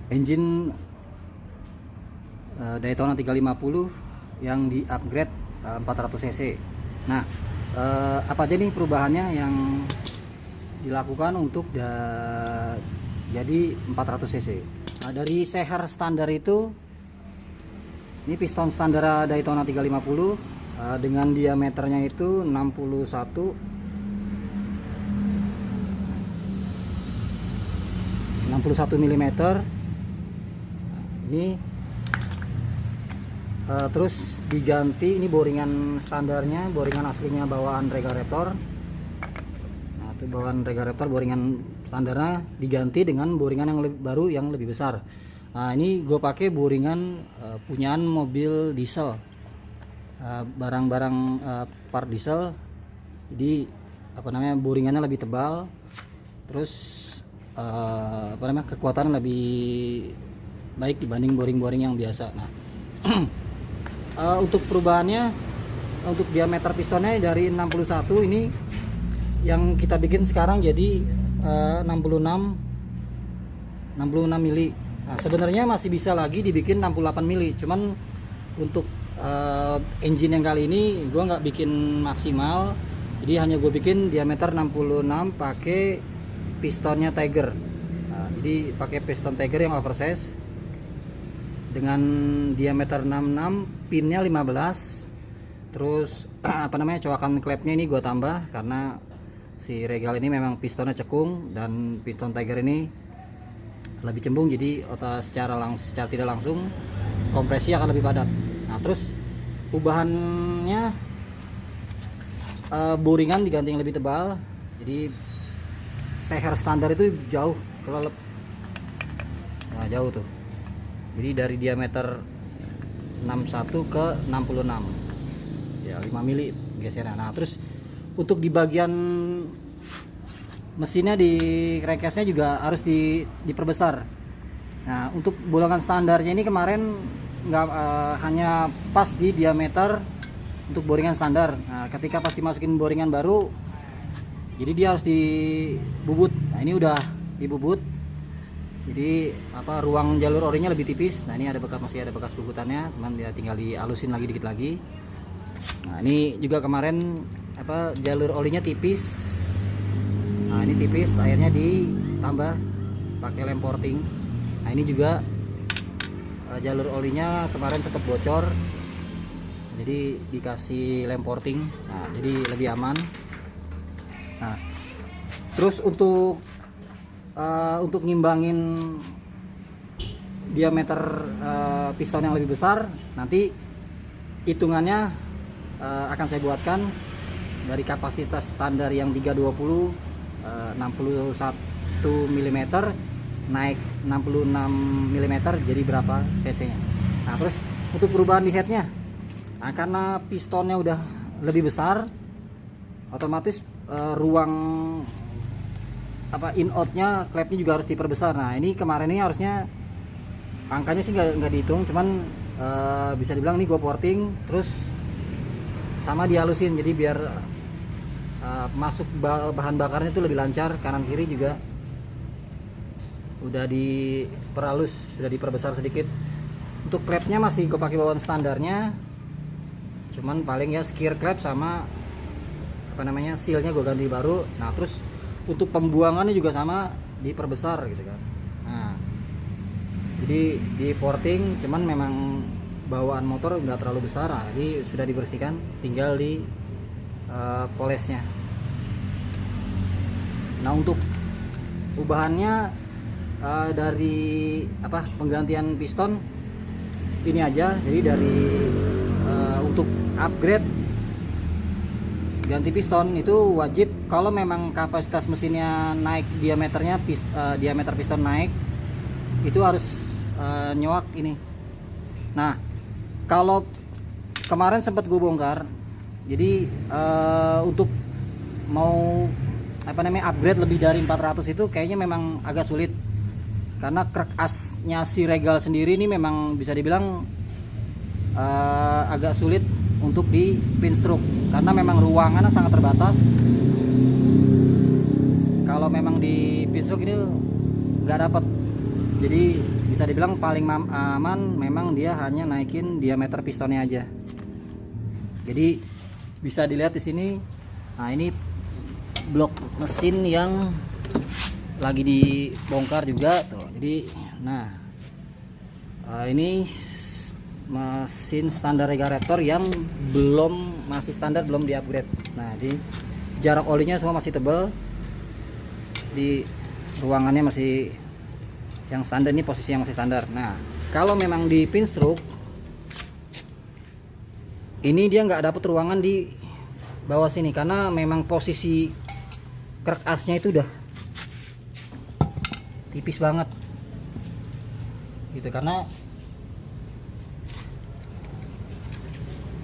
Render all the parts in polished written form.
Engine Daytona 350 yang di upgrade 400 cc. Nah, apa aja nih perubahannya yang dilakukan untuk jadi 400 cc? Nah, dari seher standar itu, ini piston standar Daytona 350 dengan diameternya itu 61 mm. Ini terus diganti, ini boringan standarnya, boringan aslinya bawaan regulator. Nah, itu bawaan regulator, boringan standarnya diganti dengan boringan yang baru yang lebih besar. Nah, ini gue pakai boringan punyaan mobil diesel, barang-barang part diesel. Jadi apa namanya, boringannya lebih tebal, terus kekuatan lebih baik dibanding boring-boring yang biasa. Nah, untuk perubahannya, untuk diameter pistonnya dari 61 ini yang kita bikin sekarang jadi 66 mili. Nah, sebenarnya masih bisa lagi dibikin 68 mili, cuman untuk engine yang kali ini gue nggak bikin maksimal, jadi hanya gue bikin diameter 66 pakai pistonnya Tiger. Nah, jadi pakai piston Tiger yang oversize dengan diameter 66, pinnya 15. Terus coakan klepnya ini gue tambah karena si Regal ini memang pistonnya cekung dan piston Tiger ini lebih cembung, jadi secara tidak langsung kompresi akan lebih padat. Nah, terus ubahannya, boringan diganti yang lebih tebal, jadi seher standar itu jauh kelelep. Nah, jauh tuh. Jadi dari diameter 61 ke 66. Ya, 5 mili geseran. Nah, terus untuk di bagian mesinnya, di crankcase-nya juga harus diperbesar. Nah, untuk bolongan standarnya ini kemarin nggak hanya pas di diameter untuk boringan standar. Nah, ketika pas dimasukin boringan baru, jadi dia harus dibubut. Nah, ini udah dibubut. Jadi ruang jalur orinya lebih tipis. Nah, ini masih ada bekas bubutannya, cuman dia tinggal dihalusin lagi dikit lagi. Nah, ini juga kemarin jalur olinya tipis. Nah, ini tipis, akhirnya ditambah pakai lem porting. Nah, ini juga jalur olinya kemarin sempat bocor, jadi dikasih lem porting. Nah, jadi lebih aman. Nah, terus untuk ngimbangin diameter piston yang lebih besar, nanti hitungannya akan saya buatkan dari kapasitas standar yang 320 61 mm naik 66 mm jadi berapa cc nya. Nah, terus untuk perubahan di headnya, nah, karena pistonnya udah lebih besar, otomatis ruang in outnya, klepnya juga harus diperbesar. Nah, ini kemarin ini harusnya angkanya sih nggak dihitung, cuman bisa dibilang ini gue porting terus sama dihalusin, jadi biar masuk bahan bakarnya itu lebih lancar. Kanan kiri juga udah diperhalus, sudah diperbesar sedikit. Untuk klepnya masih gue pakai bawaan standarnya, cuman paling ya skir klep sama sealnya gue ganti baru. Nah, terus untuk pembuangannya juga sama diperbesar gitu kan. Nah, jadi di porting, cuman memang bawaan motor nggak terlalu besar. Nah, jadi sudah dibersihkan, tinggal di polesnya. Nah, untuk ubahannya dari penggantian piston ini aja. Jadi dari untuk upgrade ganti piston itu wajib, kalau memang kapasitas mesinnya naik, diameter piston naik, itu harus nyowak ini. Nah, kalau kemarin sempat gue bongkar, jadi untuk mau upgrade lebih dari 400 itu kayaknya memang agak sulit, karena krek asnya si Regal sendiri ini memang bisa dibilang agak sulit untuk di pin stroke, karena memang ruangannya sangat terbatas. Kalau memang di pin stroke ini nggak dapat, jadi bisa dibilang paling aman memang dia hanya naikin diameter pistonnya aja. Jadi bisa dilihat di sini. Nah, ini blok mesin yang lagi dibongkar juga tuh. Jadi nah, ini mesin standar regulator yang masih standar, belum di upgrade. Nah, di jarak olinya semua masih tebal, di ruangannya masih yang standar, ini posisi yang masih standar. Nah, kalau memang di pin stroke ini dia nggak dapet ruangan di bawah sini, karena memang posisi krek asnya itu udah tipis banget gitu, karena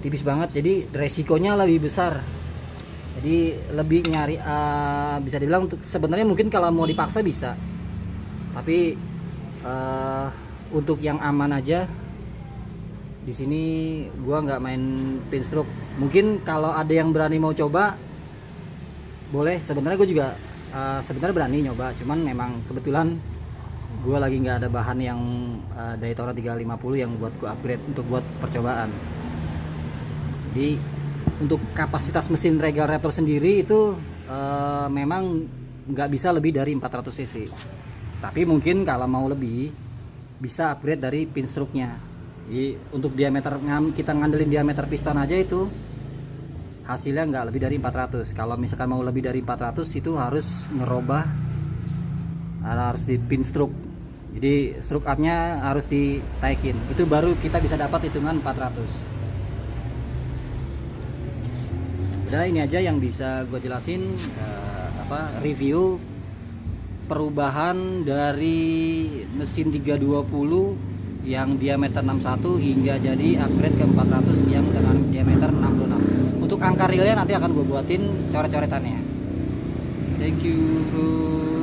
tipis banget, jadi resikonya lebih besar. Jadi lebih nyari bisa dibilang untuk sebenarnya mungkin kalau mau dipaksa bisa, tapi untuk yang aman aja di sini gua nggak main pin stroke. Mungkin kalau ada yang berani mau coba boleh, sebenarnya gue juga sebenarnya berani nyoba, cuman memang kebetulan gue lagi nggak ada bahan yang Daytona 350 yang buat gue upgrade untuk buat percobaan. Jadi untuk kapasitas mesin regulator sendiri itu memang nggak bisa lebih dari 400 cc, tapi mungkin kalau mau lebih bisa upgrade dari pin stroke nya. Jadi untuk diameter, kita ngandelin diameter piston aja itu hasilnya nggak lebih dari 400. Kalau misalkan mau lebih dari 400 itu harus ngerubah, harus di pin stroke. Jadi stroke up nya harus ditaikin, itu baru kita bisa dapat hitungan 400. Udah, ini aja yang bisa gue jelasin review perubahan dari mesin 320 yang diameter 61 hingga jadi upgrade ke 400 yang dengan diameter 66. Untuk angka realnya nanti akan gue buatin coret-coretannya. Thank you bro.